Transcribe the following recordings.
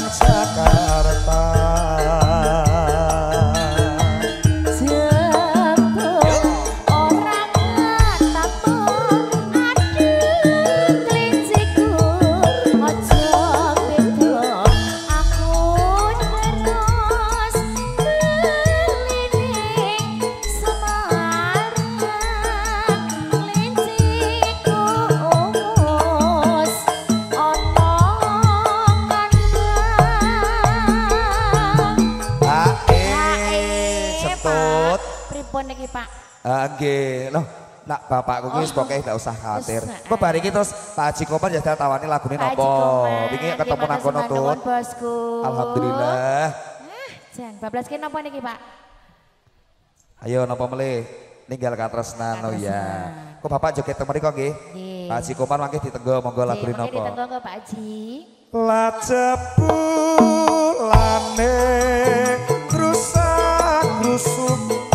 Jakarta. Nggih, loh, nak bapakku ki pokoke gak usah khawatir. Kok bar iki terus Pak Haji Komar ya tawani lagune napa? Wingi ketemu nang kono Tut. Alhamdulillah. Jan, bablaske napa niki, Pak? Ayo napa melih? Ninggal katresnan oh ya. Kok Bapak joget teng mriko nggih? Pak Haji Komar mangke ditenggo monggo lagune napa? Nggih, ditenggo Pak Haji. Lajepulane rusak rusuk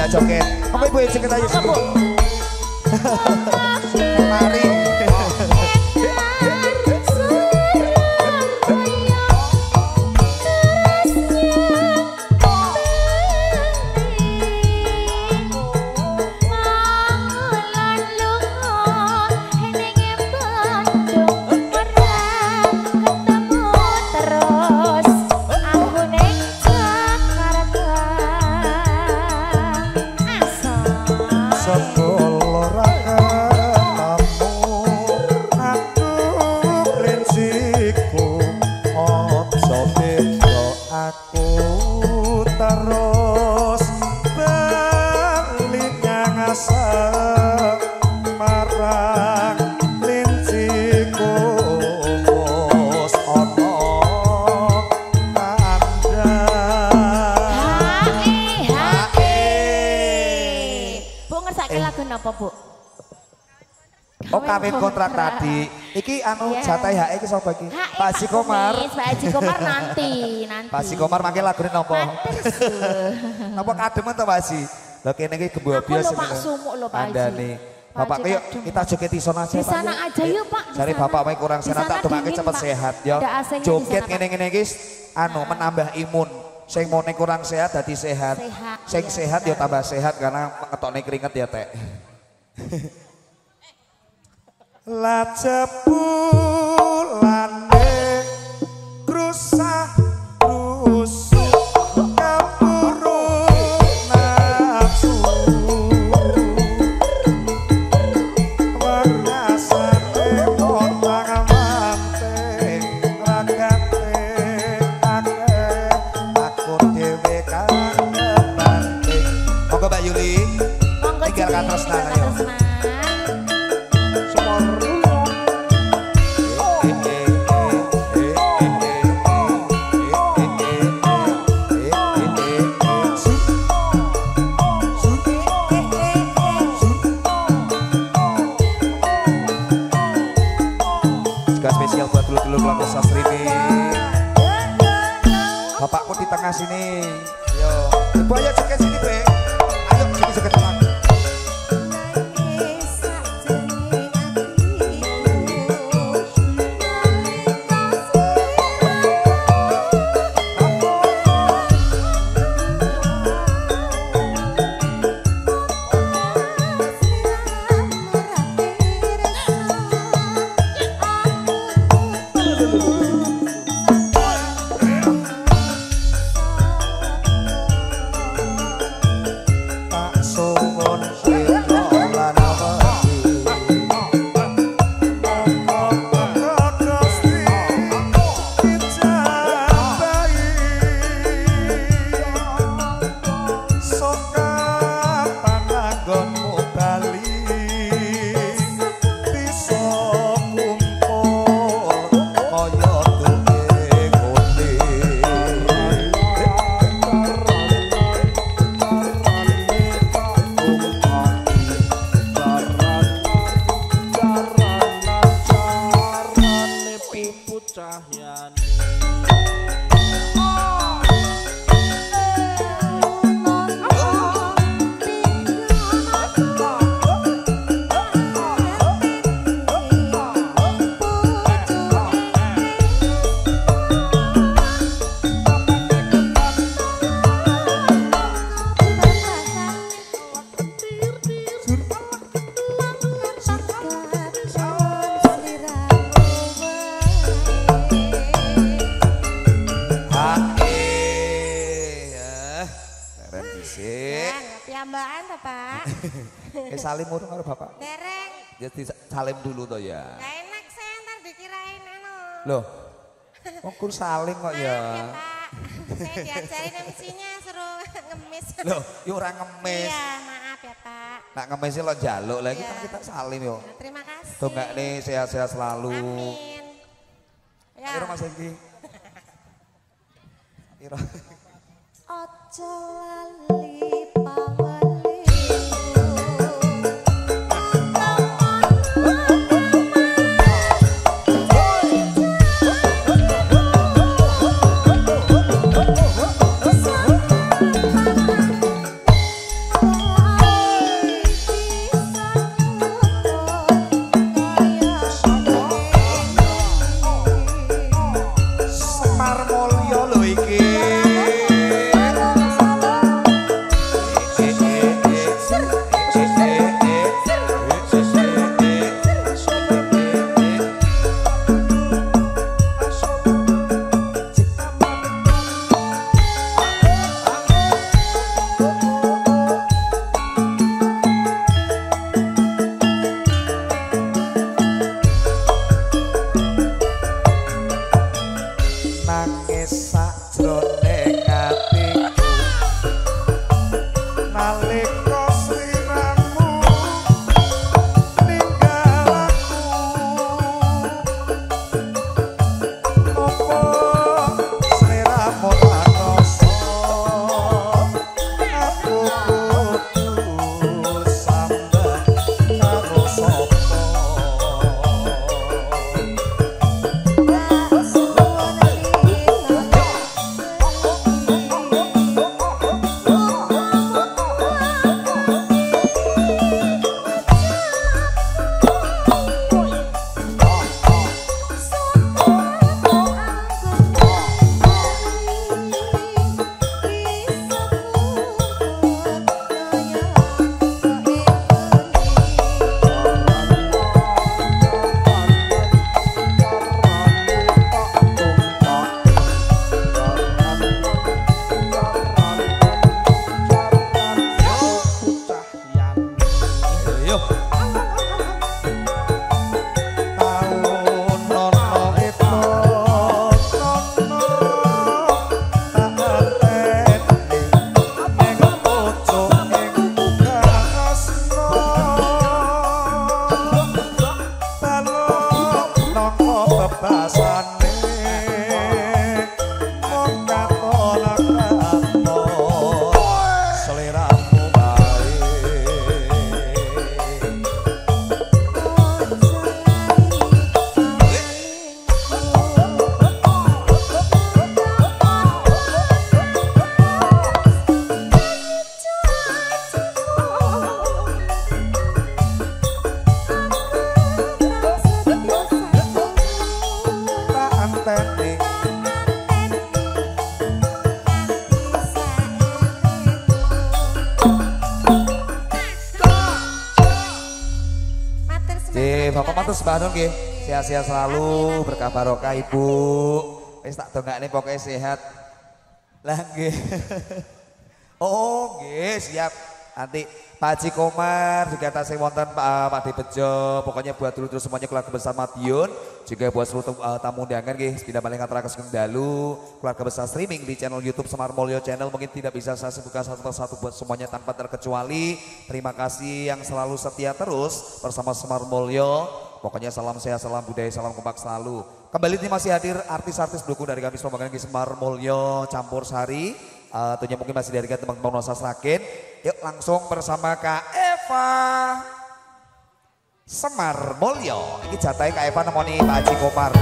joget. Apa ibu joget aja sih? Mari. Kawin kontrak tadi. Iki anu jatah HE iki sapa iki? Pak Haji Komar. Pak Haji Komar nanti. Pak Haji Komar mangke lagune napa? Napa kademen to Pak Haji? Lah kene iki gembo biasa. Pak sumuk lho Pak Haji. Andane. Bapak yuk kita joget di sana aja. Di sana aja yuk Pak. Cari bapak main kurang sehat tak domake cepet sehat ya. Joget ngene-ngene iki anu menambah imun. Sing mone kurang sehat dadi sehat. Sing sehat ya tambah sehat karena ketokne keringet ya Tek. Lajepulane rusak rusuk keburu nafsu warnasane potang manting ragate akeh aku dhewe kangen banting. Monggo Mbak Yuli tinggal katresnan ayo. Spesial buat dulu-dulu kelompok sastri ini. Bapakku di tengah sini. Yo, ibu ayo joget sini Be. Ayo sini joget teman. Piyambakan ta, Pak? Salim urung karo Bapak. Dereng. Ya salim dulu to ya. Gak enak saya ntar dikirain anu. Loh. Kok kur salim kok ya? Ya, Pak. Saya diajarin MC-nya suruh ngemis. Loh, yo ora ngemis. Iya, maaf ya, Pak. Nak ngemis lo njaluk lagi kan kita salim yo. Terima kasih. Tuh enggak nih sehat-sehat selalu. Amin. Ya. Iro Mas Enggi. Iro. Ojo lali pawali. Bapak matur sembah nuwun nggih. Sehat-sehat selalu, berkah barokah Ibu. Wis tak dongakne pokoknya sehat. Lah nggih. Oh nggih, siap. Nanti Pak Haji Komar, juga tasih wonten Pak Ade Bejo, pokoknya buat dulu semuanya keluarga besar Madiun, juga buat seluruh tamu undangan nggih, sepindah balik ngaturaken sugeng dalu, keluarga besar streaming di channel YouTube Semar Mulyo Channel, mungkin tidak bisa saya sebutkan satu persatu buat semuanya tanpa terkecuali. Terima kasih yang selalu setia terus bersama Semar Mulyo. Pokoknya salam sehat, salam budaya, salam kompak selalu. Kembali ini masih hadir artis-artis pendukung dari kami Pembangunan di Semar Mulyo Campur Sari. Tentunya mungkin masih dari teman-teman Nusa Sragen. Yuk langsung bersama Kak Eva Semar Mulyo. Ini jatahnya Kak Eva nemoni Pak Haji Komar.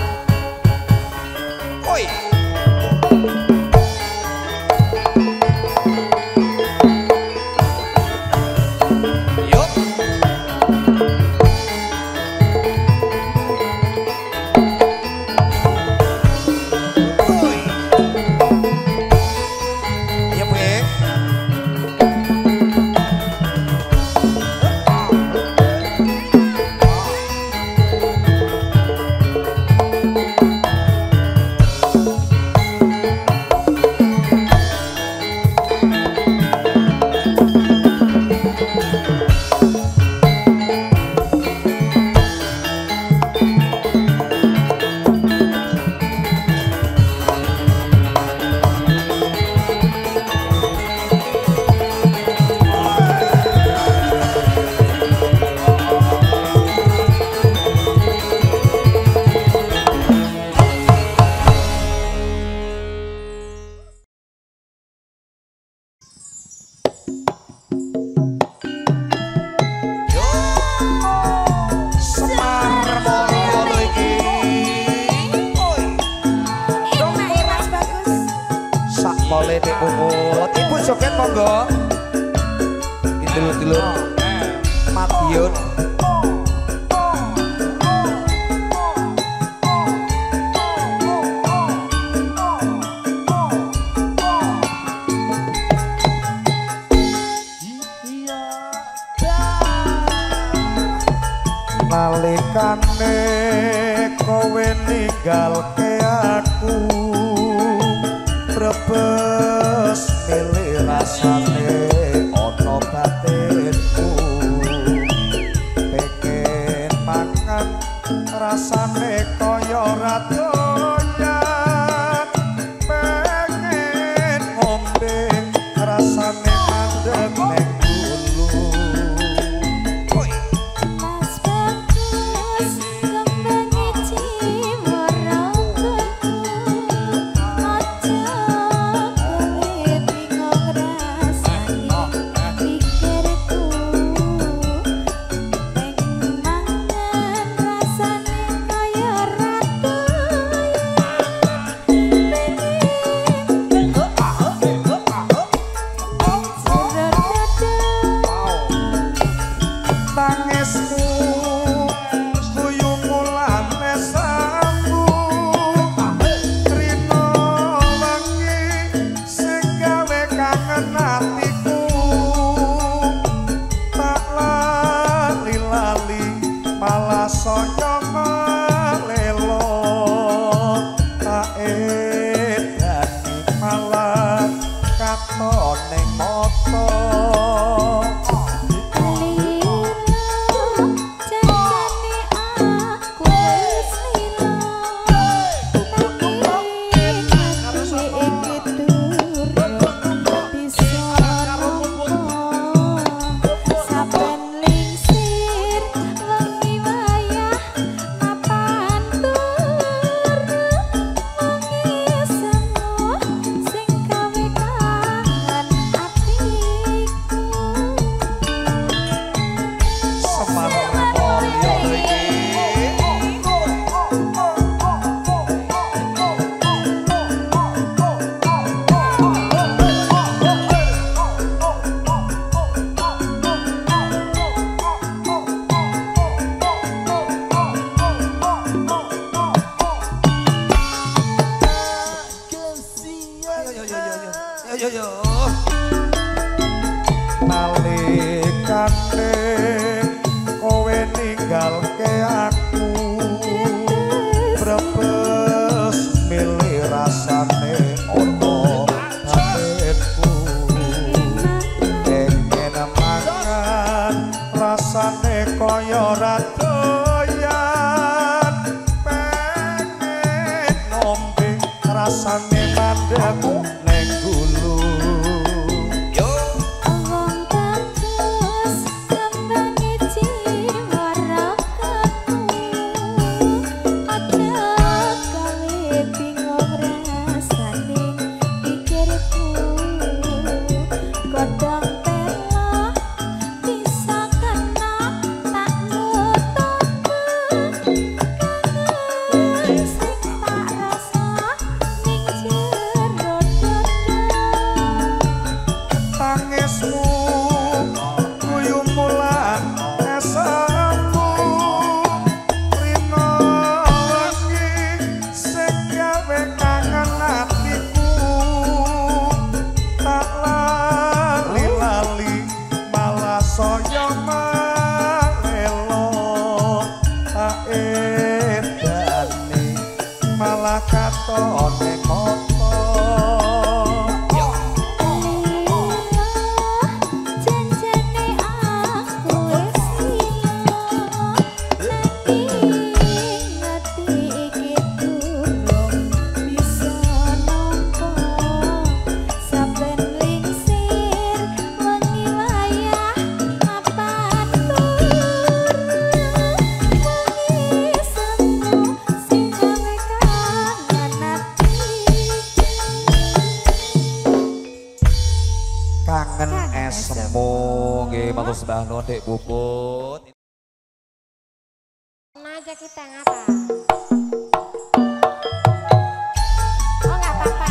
jempole Dek Puput. Ibu joget monggo. Dulur-dulur Madiun. Nalikane kowe ninggalke aku brebes milih rasane ana batinku pengen makan rasane kaya ra doyan pengen ngombe rasane mandeg ning gulu. Nalikane kowe ninggalke aku brebes milih rasane ono batinku pengen mangan rasane kaya ra doyan pengen ngombe rasane mandeg ning gulu. Kangen esmu nggih matur sembah nuwun Dek Puput. Aja kita ngapa? Oh nggak apa-apa.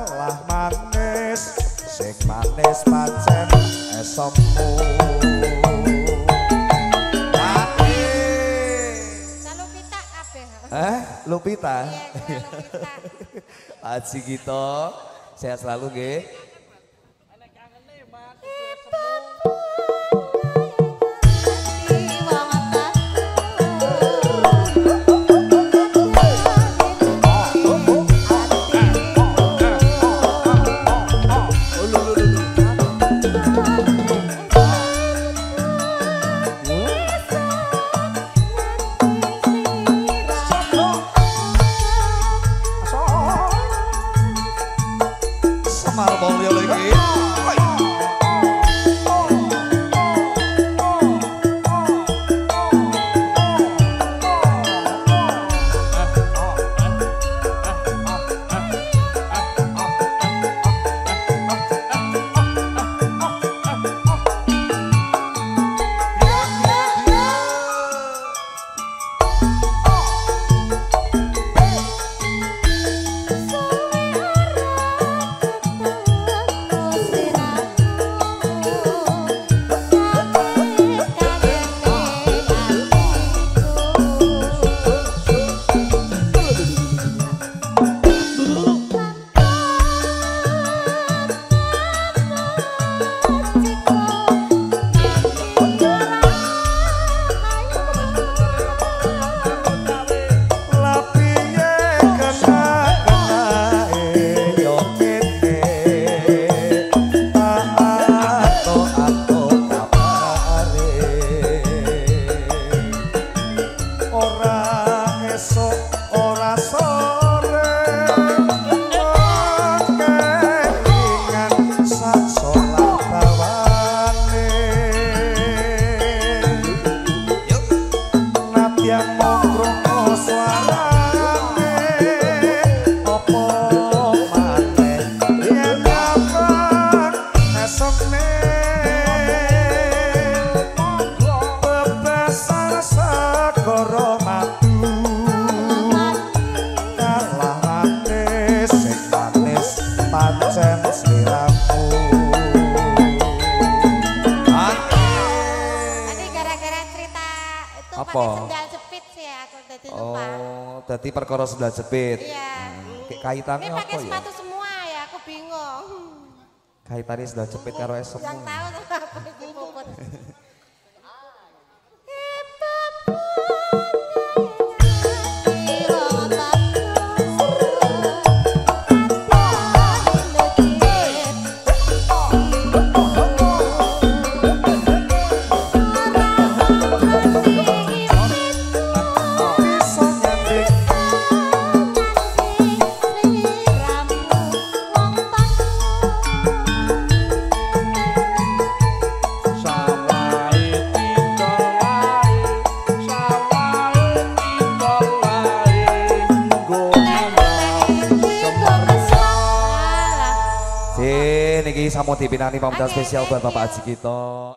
kalah manis sing manis pancen esommu Lupita kabeh. Lupita Iya, Lupita. Aji gitu sehat selalu nggih. Semar Mulyo lagi. Pancen sliramu. Tadi gara-gara cerita itu Apa? pakai sendal jepit sih aku tadi lupa. Oh, dadi perkara sendal jepit. Iya. Kaitannya Ini apa pakai ya? sepatu semua ya, aku bingung. Kaitannya sendal jepit karo esokmu. Yang tahu apa itu puput. Niki samo dipinani pamungkas spesial buat Bapak Aji kita.